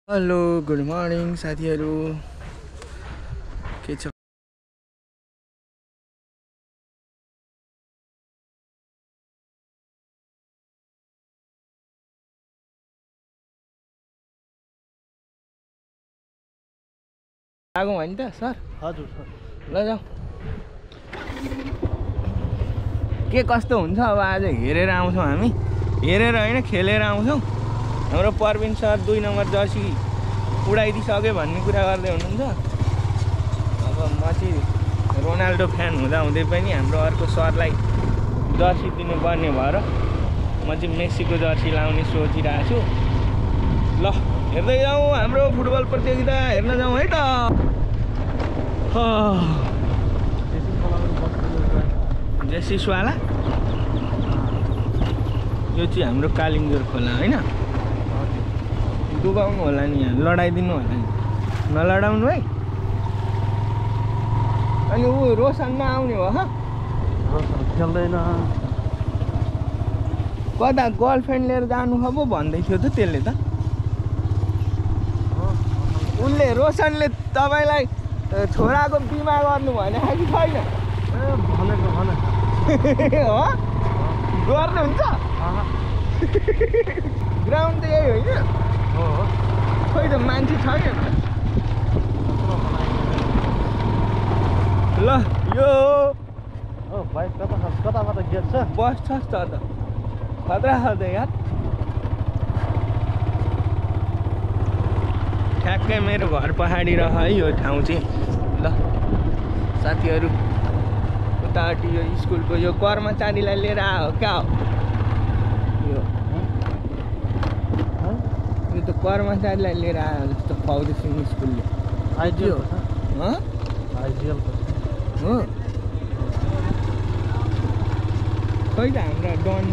hello good morning साथीहरु के छ लागौँ हैन त सर हजुर सर ल जाऊ के कस्तो हुन्छ अब आज हेरेर आउँछौँ हामी हेरेर हैन खेलेर आउँछौँ हाम्रो परविन सर 2 नम्बर जर्सी उडाइदिसक्यो भन्ने कुरा गर्दै हुनुहुन्छ अब म चाहिँ रोनाल्डो फ्यान हुँदा हुँदै पनि हाम्रो अर्को सरलाई जर्सी दिनुपर्ने भएर म चाहिँ मेसीको जर्सी लाउने सोचिरहेको छु ल हेर्दै जाउँ हाम्रो फुटबल प्रतियोगिता हेर्न जाउँ है त जेसिसवाला यो चाहिँ हाम्रो कालिङ्गोर खोला हैन डुबाउनु होला नि यहाँ लडाइदिनु होला नि नलडाउनु है अनि ऊ रोशनमा आउने हो रोशन खेल्दैन कता गर्लफ्रेन्ड लिएर जानु खबो भन्दै थियो त त्यसले त उनले रोशनले तपाईलाई छोराको बिमा गर्नु भने कि छैन भनेको भने हो गर्नुहुन्छ ग्राउन्ड त यही होइन हो खोइ त मान्छे छैन ल यो हो भाइ कताबाट गेट छ बस छ त खतरा छ त यार ठ्याक्कै मेरो घर पहाडी रह है यो ठाउँ चाहिँ ल साथीहरू उतापट्टि यो स्कुलको यो कर्मचारीलाई लिएर आयो क्या हो यो त कर्मचारीलाई लिएर आयो जस्तो फौजी सिंह स्कुलले आइडियल हो आइडियल हो खोइ त हाम्रा डन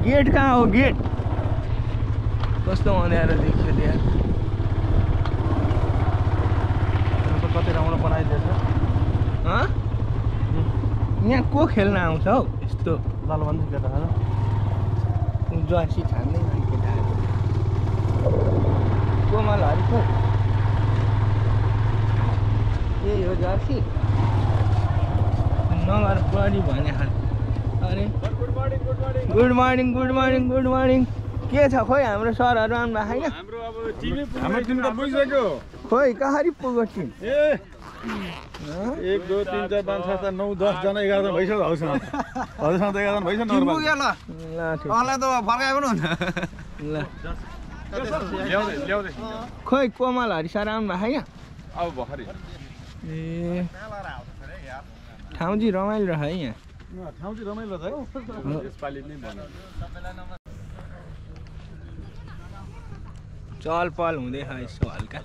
गेट कहाँ हो गेट कस्तो अँध्यारो देखियो त्यहाँ कति राम्रो बनाइदिएछ यहाँ को खेल्न आउँछ हौ यस्तो लालबन्दी केटाहरू जर्सी छान्दै केटाहरू कोमल हरि खोइ यही हो जर्सी नगर बढी भने अरे good morning good morning good morning के छ खोइ हाम्रो सरहरू आउनु भएको छैन हाम्रो अब हाम्रो टिम त पुगिसक्यो खोइ कसरी पुग्यो टिम 1 2 3 4 5 6 7 9 10 जना 11 जना भइसक्यो हजुरसँग हजुरसँग त 11 जना भइसक्यो नर्मल ल ठिक अनलाइन त फर्काए पनि हुन्छ ल ल्याउँदै खोइ कोमल हरि सर आउनु भएको छैन अब भर्खरै ए ठाउँ चाहिँ रमाइलो रह है यहाँ ठाउँ चाहिँ रमाइलो छ है यसपालि नै भन्नु चल पल हुँदैछ यसो हल्का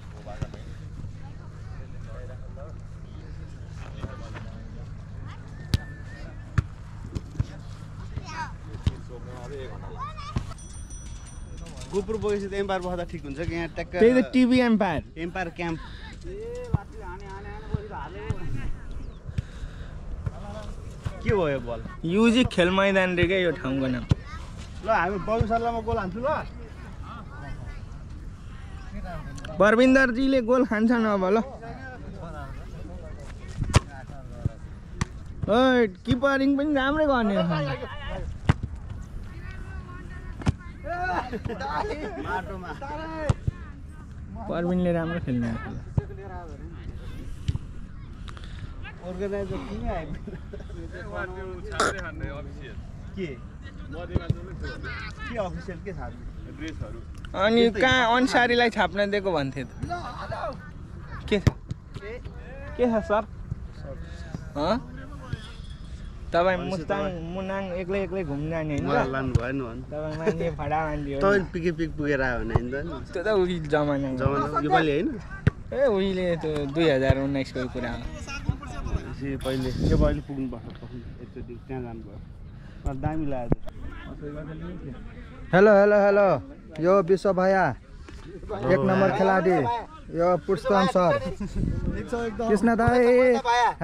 गोपुर बगेपछि त एम्पायर बस्दा ठिक हुन्छ कि यहाँ ट्याक्क त्यही त टिभी एम्पायर क्याम्प के भयो बल युजिक खेल मैदान रे क्या यो ठाउँको नाम ल हामी बौसल्लामा गोल हान्छु ल परविन्दरजीले गोल खान्छन् अब ल ओइ किपरिङ पनि राम्रै गर्ने परविनले राम्रो खेल्ने अर्गनाइजर किन के अफिसियल के छ ड्रेसहरू अनि कहाँ अन्सारीलाई छाप्न दिएको भन्थे त के छ सर तपाईँ मुस्ताङ मुनाङ एक्लै घुम्न जाने होइन लानु भएन भने तपाईँ मान्छे फडा मान्छे हो तपाईँ पिक पुगेर आयो भने होइन त्यो त उही जमाना योपालि होइन ए उहिले त्यो 2019 को कुरा हो पहिले योपालि पुग्नुपर्छ एकचोटि त्यहाँ जानुभयो दामी लाग्यो हेलो हेलो हेलो यो विश्व भैया 1 नम्बर खिलाडी यो पुष्पम सर कृष्ण दाई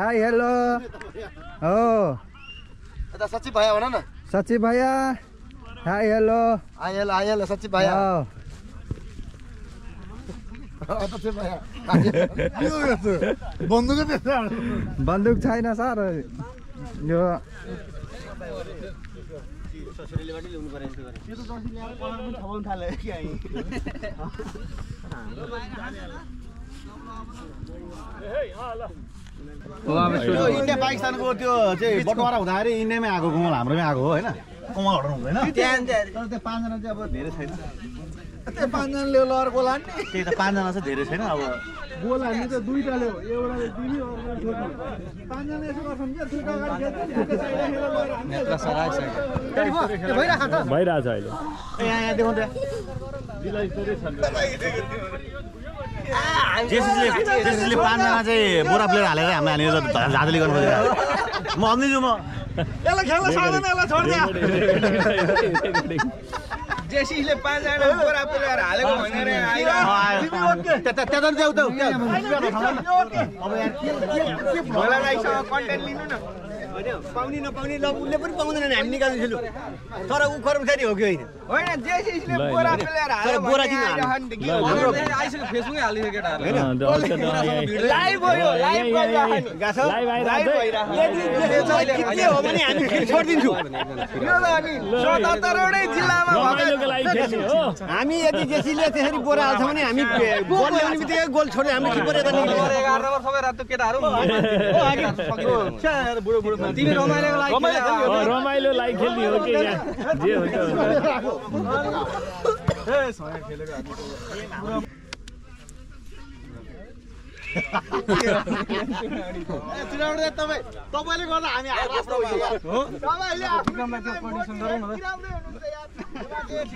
हाई हेलो हो सचिव भैया भन न सचिव भैया हाई हेलो आयल सच्ची भैया बन्दुक छैन सर यो इन्डिया पाकिस्तानको त्यो चाहिँ बटवारा हुँदाखेरि इन्डियामै आएको कमल हाम्रोमै आएको हो होइन कमल हटाउनु हुँदैन तर त्यो 5 जना चाहिँ अब धेरै छैन त्यो 5 जनाले लहर गोला नि त्यही त 5 जना चाहिँ धेरै छैन अब गोला नि त दुईटाले हो एउटाले दिने अर्कोले छोड्ने 5 जना यसो गर्छन् के दुईटा गाडी खेल्छ नेत्र सराय छ भइराछ त भइराछ अहिले यहाँ देखाउँ त जेसीले 5 जना चाहिँ बोरा प्लेयर हालेर हामीलाई हालेर झाँदली गर्नु खोजेको म भन्दिन्छु म यसलाई खेल्न सक्दैन यसलाई छोड्दिया जेसीले 5 जना बोरा प्लेयर हालेको भनेर आइरा त्यता जाऊ त अब यार के भोला राईसँग कन्टेन्ट लिनु न पाउने नपाउने ल उसले पनि पाउँदैन हामी निकाल्दैछौँ तर ऊ कर्मचारी हो कि होइन होइन जेसीले बोरा प्लेयर हाल्यो बोरा किन हाम्रो आइसक्यो फेसबुकमै हालिसक्यो केटाहरुले लाइभ हो यो लाइभ के हो भने हामी फेरि छोड्दिन्छौँ यो त अनि 77 वटै जिल्लामा हामी यदि जेसीले त्यसरी बोरा हाल्छ भने हामी गोल ल्याउने बित्तिकै गोल छोडेर हामी किपर यता निक्ल्छ 11 नम्बर सबै रातो केटाहरु बुढो बुढो तिमी रमाइलोको लागि रमाइलो लागि खेल्ने हो कि यहाँ जे हुन्छ तपाईले गर्दा हामी आरास्त भइसक्यो हो तपाईले आफ्नो कन्डिसन गरौँ न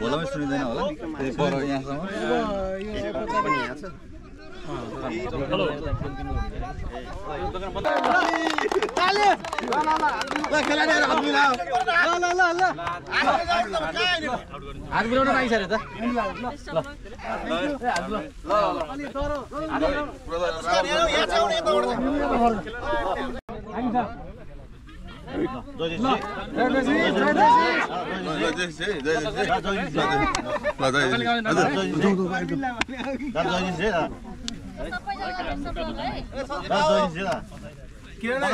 भोलमै सुनिदैन होला फेरि पर यहाँसम्म हात बुलाउन पाइसक्यो त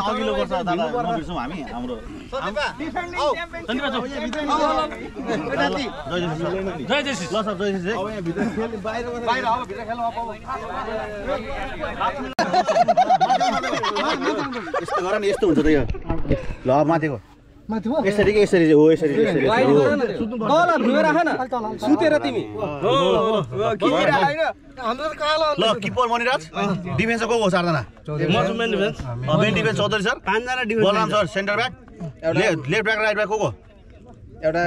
अघिल्लो वर्ष दादा नबिर्सौँ हामी हाम्रो यस्तो गर न यस्तो हुन्छ त यो ल माथिको यसरी कि यसरी हो यसरी तल धुएर राख न सुतेर तिमी ल किपर मनिराज डिफेन्स को हो 4 जना मेन डिफेन्स चौधरी सर 5 जना defence Balram sir centre back left back right back को एउटा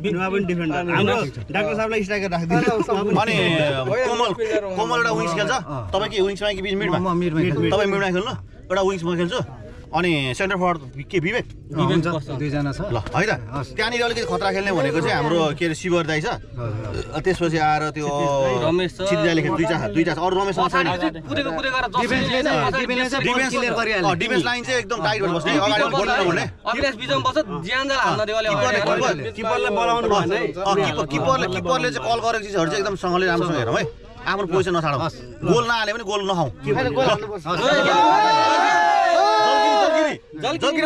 बिनुवा पनि डिफेन्डर हाम्रो डाक्टर साहबलाई स्ट्राइकर राखिदिनु अनि कोमल एउटा विङ्स खेल्छ तपाईँ के विङ्समा कि मिडमा तपाईँ मिडमा खेल्नु एउटा विङ्समा खेल्छु अनि सेन्टर फरवर्ड के विवेक दुईजना छ ल है त त्यहाँनिर अलिकति खतरा खेल्ने भनेको चाहिँ हाम्रो के अरे शिवर दाइ छ त्यसपछि आएर त्यो रमेश छ सिद्धाले दुईटा छ अरू रमेश छैन डिफेन्स लाइन चाहिँ एकदम टाइट भएर बस्ने अगाडि बोल्नु नहुने अभ्यास बिजम बस्छ ज्यानजल हान्न दियो किपरले बोलाउनु भएन किपरले चाहिँ कल गरेको चिजहरू चाहिँ एकदम सँगले राम्रोसँग हेरौँ है आफ्नो पोजिसन नछाडौँ गोल नहाले पनि गोल नखाउँ जल्दी